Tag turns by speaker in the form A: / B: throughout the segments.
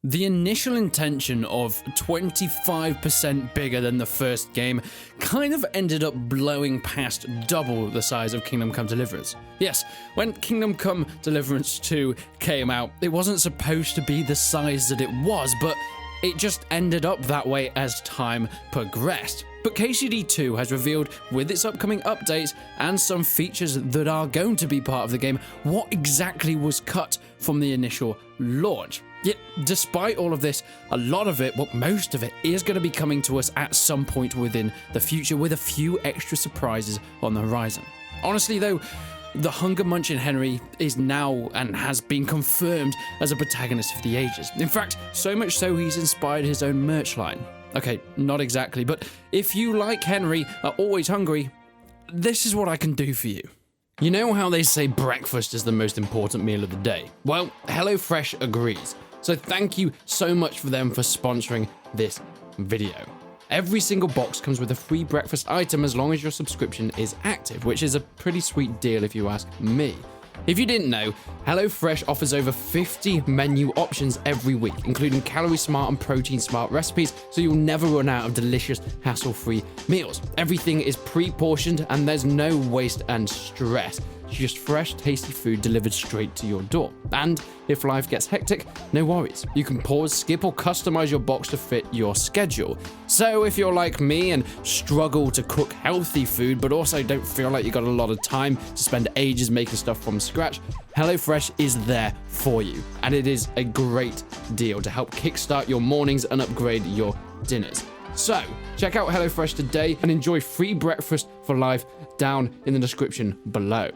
A: The initial intention of 25% bigger than the first game kind of ended up blowing past double the size of Kingdom Come Deliverance. Yes, when Kingdom Come Deliverance 2 came out, it wasn't supposed to be the size that it was, but it just ended up that way as time progressed. But KCD 2 has revealed, with its upcoming updates and some features that are going to be part of the game, what exactly was cut from the initial launch. Yet, despite all of this, a lot of it, well, most of it, is going to be coming to us at some point within the future, with a few extra surprises on the horizon. Honestly, though, the hunger munching Henry is now and has been confirmed as a protagonist of the ages. In fact, so much so he's inspired his own merch line. Okay, not exactly, but if you, like Henry, are always hungry, this is what I can do for you. You know how they say breakfast is the most important meal of the day? Well, HelloFresh agrees. So thank you so much for them for sponsoring this video. Every single box comes with a free breakfast item as long as your subscription is active, which is a pretty sweet deal if you ask me. If you didn't know, HelloFresh offers over 50 menu options every week, including calorie smart and protein smart recipes, so you'll never run out of delicious, hassle-free meals. Everything is pre-portioned and there's no waste and stress. Just fresh, tasty food delivered straight to your door. And if life gets hectic, no worries. You can pause, skip, or customize your box to fit your schedule. So if you're like me and struggle to cook healthy food, but also don't feel like you got a lot of time to spend ages making stuff from scratch, HelloFresh is there for you. And it is a great deal to help kickstart your mornings and upgrade your dinners. So, check out HelloFresh today and enjoy free breakfast for life down in the description below.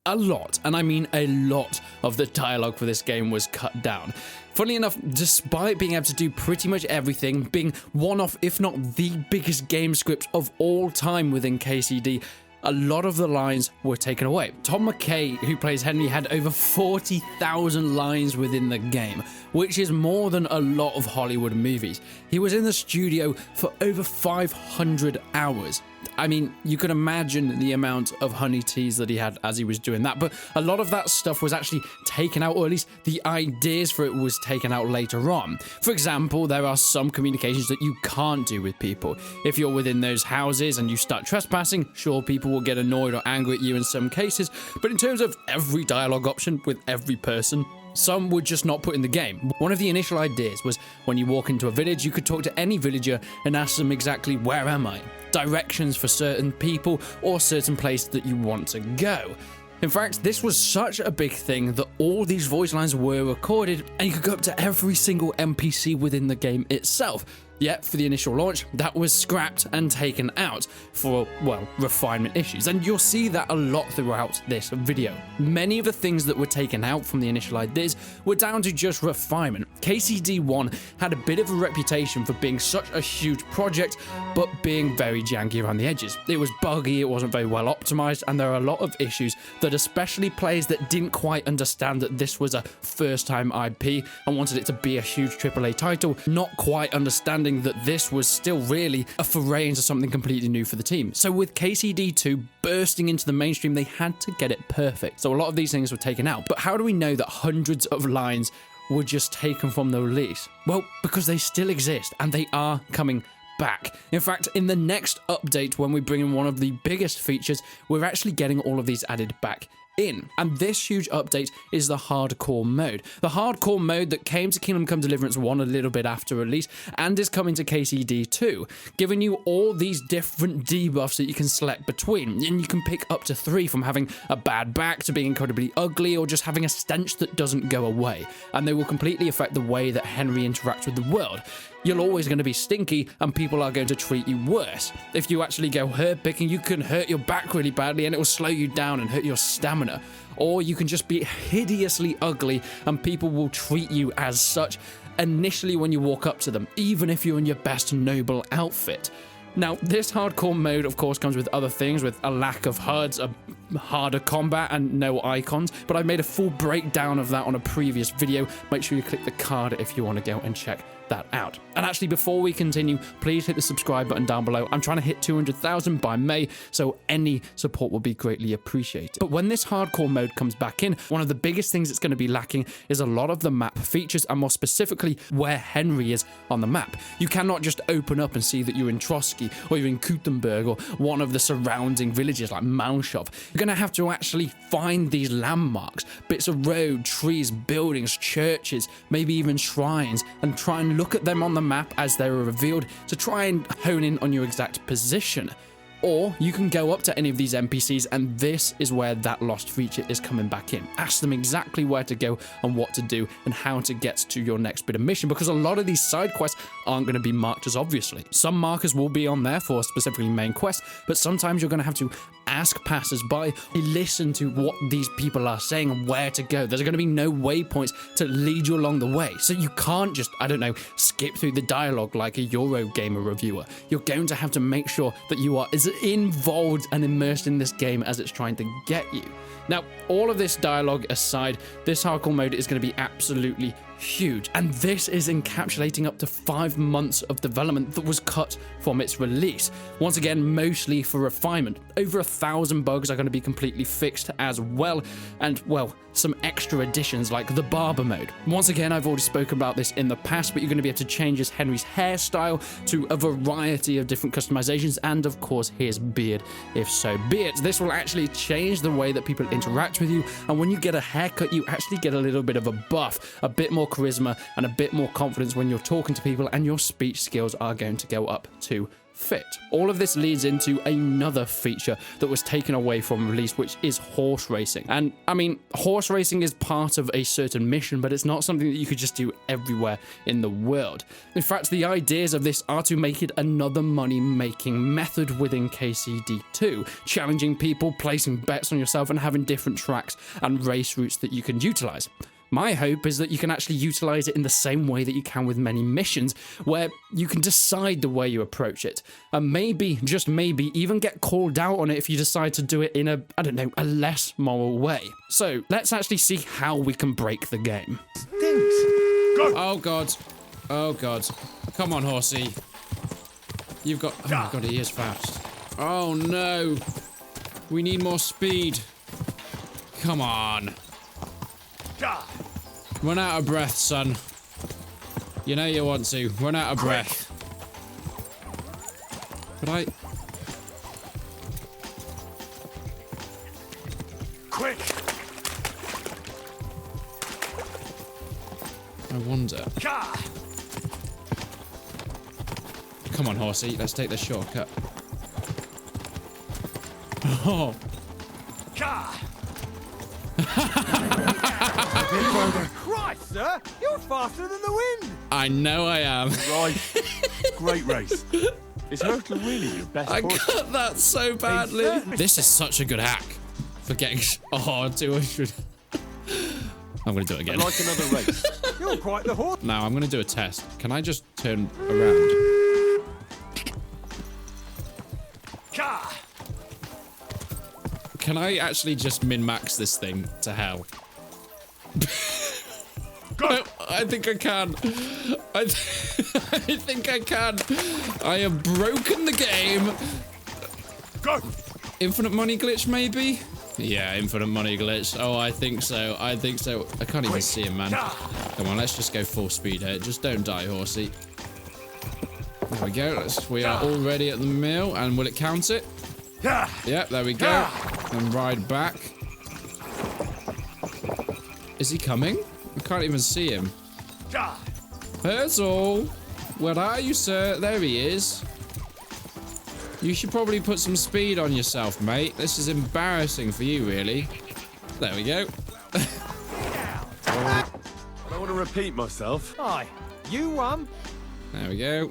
A: A lot, and I mean a lot, of the dialogue for this game was cut down. Funnily enough, despite being able to do pretty much everything, being one of, if not the biggest game script of all time within KCD, a lot of the lines were taken away. Tom McKay, who plays Henry, had over 40,000 lines within the game, which is more than a lot of Hollywood movies. He was in the studio for over 500 hours. I mean, you can imagine the amount of honey teas that he had as he was doing that, but a lot of that stuff was actually taken out, or at least the ideas for it was taken out later on. For example, there are some communications that you can't do with people. If you're within those houses and you start trespassing, sure, people will get annoyed or angry at you in some cases, but in terms of every dialogue option with every person, some would just not put in the game. One of the initial ideas was when you walk into a village, you could talk to any villager and ask them exactly, where am I? Directions for certain people or certain place that you want to go. In fact, this was such a big thing that all these voice lines were recorded and you could go up to every single NPC within the game itself. Yet, for the initial launch, that was scrapped and taken out for, well, refinement issues. And you'll see that a lot throughout this video. Many of the things that were taken out from the initial ideas were down to just refinement. KCD 1 had a bit of a reputation for being such a huge project, but being very janky around the edges. It was buggy, it wasn't very well optimized, and there are a lot of issues that especially players that didn't quite understand that this was a first-time IP and wanted it to be a huge AAA title, not quite understanding that this was still really a foray into something completely new for the team. So with KCD 2 bursting into the mainstream, they had to get it perfect. So a lot of these things were taken out. But how do we know that hundreds of lines were just taken from the release? Well, because they still exist and they are coming back. In fact, in the next update, when we bring in one of the biggest features, we're actually getting all of these added back in. And this huge update is the hardcore mode. The hardcore mode that came to Kingdom Come Deliverance 1 a little bit after release and is coming to KCD 2, giving you all these different debuffs that you can select between. And you can pick up to 3, from having a bad back to being incredibly ugly or just having a stench that doesn't go away. And they will completely affect the way that Henry interacts with the world. You're always going to be stinky and people are going to treat you worse. If you actually go herb picking, you can hurt your back really badly and it will slow you down and hurt your stamina. Or you can just be hideously ugly and people will treat you as such initially when you walk up to them, even if you're in your best noble outfit. Now, this hardcore mode, of course, comes with other things, with a lack of HUDs, a harder combat and no icons, but I made a full breakdown of that on a previous video. Make sure you click the card if you want to go and check that out. And actually, before we continue, please hit the subscribe button down below. I'm trying to hit 200,000 by May, so any support will be greatly appreciated. But when this hardcore mode comes back in, one of the biggest things it's going to be lacking is a lot of the map features, and more specifically where Henry is on the map. You cannot just open up and see that you're in Trotsky or you're in Kutenberg or one of the surrounding villages like Malshov. You're going to have to actually find these landmarks, bits of road, trees, buildings, churches, maybe even shrines, and try and look at them on the map as they are revealed to try and hone in on your exact position. Or you can go up to any of these NPCs, and this is where that lost feature is coming back in. Ask them exactly where to go and what to do and how to get to your next bit of mission, because a lot of these side quests aren't going to be marked as obviously. Some markers will be on there for specifically main quests, but sometimes you're going to have to ask passers-by, listen to what these people are saying and where to go. There's going to be no waypoints to lead you along the way, so you can't just, I don't know, skip through the dialogue like a Eurogamer reviewer. You're going to have to make sure that you are as involved and immersed in this game as it's trying to get you. Now, all of this dialogue aside, this hardcore mode is going to be absolutely huge, and this is encapsulating up to 5 months of development that was cut from its release. Once again, mostly for refinement. Over 1,000 bugs are going to be completely fixed as well, and well, some extra additions like the Barber mode. Once again, I've already spoken about this in the past, but you're going to be able to change Henry's hairstyle to a variety of different customizations, and of course his beard, if so be it. This will actually change the way that people interact with you, and when you get a haircut, you actually get a little bit of a buff, a bit more charisma, and a bit more confidence when you're talking to people, and your speech skills are going to go up to fit. All of this leads into another feature that was taken away from release, which is horse racing. And I mean, horse racing is part of a certain mission, but it's not something that you could just do everywhere in the world. In fact, the ideas of this are to make it another money-making method within KCD2, challenging people, placing bets on yourself, and having different tracks and race routes that you can utilize. My hope is that you can actually utilize it in the same way that you can with many missions, where you can decide the way you approach it, and maybe, just maybe, even get called out on it if you decide to do it in a, I don't know, a less moral way. So let's actually see how we can break the game.
B: Go.
A: Oh god. Oh god. Come on, horsey. You've got, oh my god, he is fast. Oh no. We need more speed. Come on. Run out of breath, son. You know you want to. Run out of breath. But
B: Quick.
A: I wonder. Come on, horsey. Let's take the shortcut. Oh.
B: Christ, sir! You're faster than the wind!
A: I know I am.
B: Right. Great race. Is Hurtle really your best
A: I
B: horse?
A: got that so badly. This is such a good hack for getting 200. I'm going to do it again.
B: Like another race. You're quite the horse.
A: Now I'm going to do a test. Can I just turn around? Can I actually just min-max this thing to hell? I think I can. I think I can. I have broken the game.
B: Go.
A: Infinite money glitch, maybe? Yeah, infinite money glitch. Oh, I think so. I think so. I can't even see him, man. Come on, let's just go full speed here. Just don't die, horsey. There we go. We are already at the mill, and will it count it? Yep, there we go. And ride back. Is he coming? I can't even see him. Hurtle! Where are you, sir? There he is. You should probably put some speed on yourself, mate. This is embarrassing for you, really. There we go.
B: I don't want to repeat myself. Hi, you won.
A: There we go.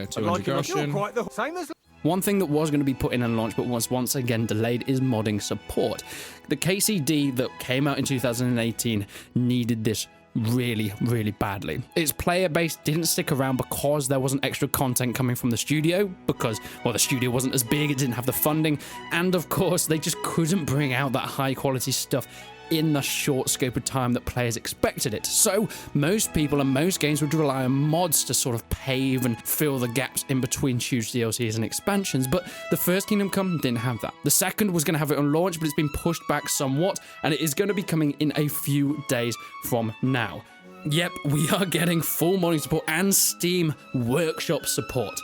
A: 200 groschen.
B: You're quite the same as.
A: One thing that was going to be put in and launched but was once again delayed is modding support. The KCD that came out in 2018 needed this really, really badly. Its player base didn't stick around because there wasn't extra content coming from the studio, because, well, the studio wasn't as big, it didn't have the funding, and of course, they just couldn't bring out that high quality stuff in the short scope of time that players expected it. So most people and most games would rely on mods to sort of pave and fill the gaps in between huge DLCs and expansions, but the first Kingdom Come didn't have that. The second was going to have it on launch, but it's been pushed back somewhat, and it is going to be coming in a few days from now. Yep, we are getting full modding support and Steam Workshop support.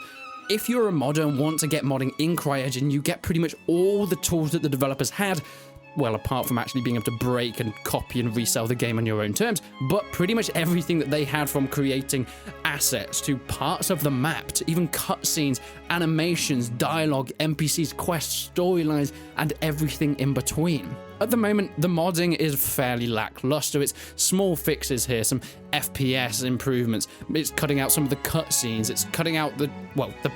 A: If you're a modder and want to get modding in CryEngine, you get pretty much all the tools that the developers had, well, apart from actually being able to break and copy and resell the game on your own terms, but pretty much everything that they had, from creating assets to parts of the map to even cutscenes, animations, dialogue, NPCs, quests, storylines, and everything in between. At the moment, the modding is fairly lackluster. It's small fixes here, some FPS improvements. It's cutting out some of the cutscenes. It's cutting out the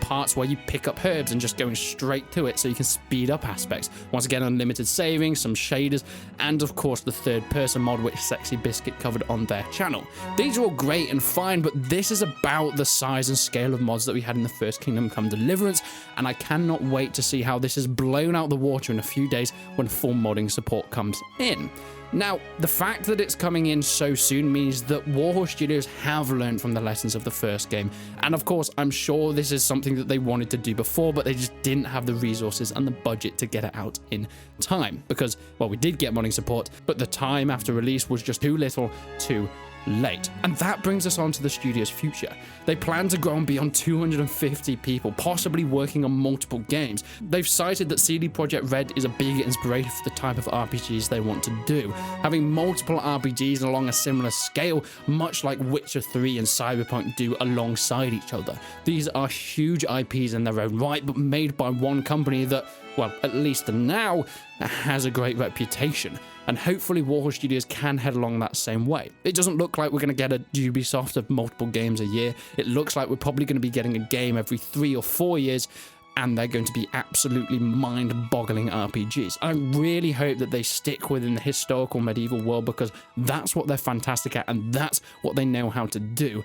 A: parts where you pick up herbs and just going straight to it so you can speed up aspects. Once again, unlimited saving, some shaders, and of course the third-person mod, which Sexy Biscuit covered on their channel. These are all great and fine, but this is about the size and scale of mods that we had in the first Kingdom Come Deliverance, and I cannot wait to see how this is blown out the water in a few days when full modding support comes in. Now, the fact that it's coming in so soon means that Warhorse Studios have learned from the lessons of the first game, and of course, I'm sure this is something that they wanted to do before, but they just didn't have the resources and the budget to get it out in time, because, well, we did get modding support, but the time after release was just too little, too late. And that brings us on to the studio's future. They plan to grow beyond 250 people, possibly working on multiple games. They've cited that CD Projekt Red is a big inspiration for the type of RPGs they want to do, having multiple RPGs along a similar scale, much like Witcher 3 and Cyberpunk do alongside each other. These are huge IPs in their own right, but made by one company that, well, at least now, has a great reputation. And hopefully Warhorse Studios can head along that same way. It doesn't look like we're going to get a Ubisoft of multiple games a year. It looks like we're probably going to be getting a game every 3 or 4 years, and they're going to be absolutely mind-boggling RPGs. I really hope that they stick within the historical medieval world, because that's what they're fantastic at, and that's what they know how to do.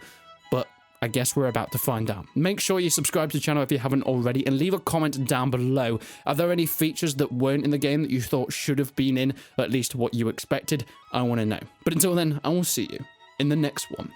A: But I guess we're about to find out. Make sure you subscribe to the channel if you haven't already, and leave a comment down below. Are there any features that weren't in the game that you thought should have been in, or at least what you expected? I want to know. But until then, I will see you in the next one.